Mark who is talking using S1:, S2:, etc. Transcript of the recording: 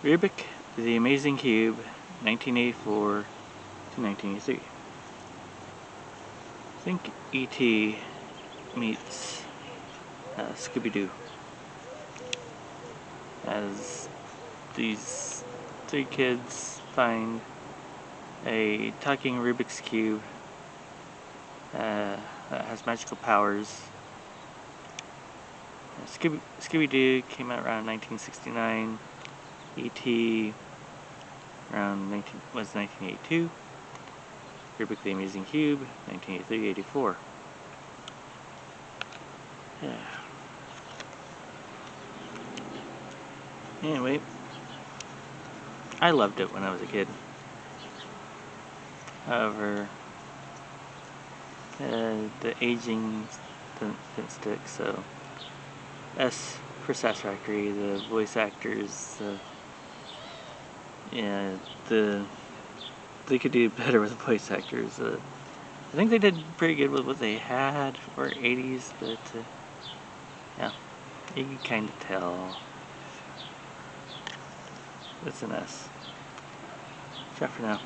S1: Rubik, The Amazing Cube, 1984 to 1983. I think E.T. meets Scooby-Doo, as these three kids find a talking Rubik's Cube that has magical powers. Scooby-Doo came out around 1969. E.T. was 1982. Rubik the Amazing Cube, 1983-84. Yeah. Anyway, I loved it when I was a kid. However, the aging didn't stick, so S for Satisfactory, the voice actors, yeah, they could do better with the voice actors. I think they did pretty good with what they had for 80s, but yeah, you can kind of tell. It's an S. Ciao for now.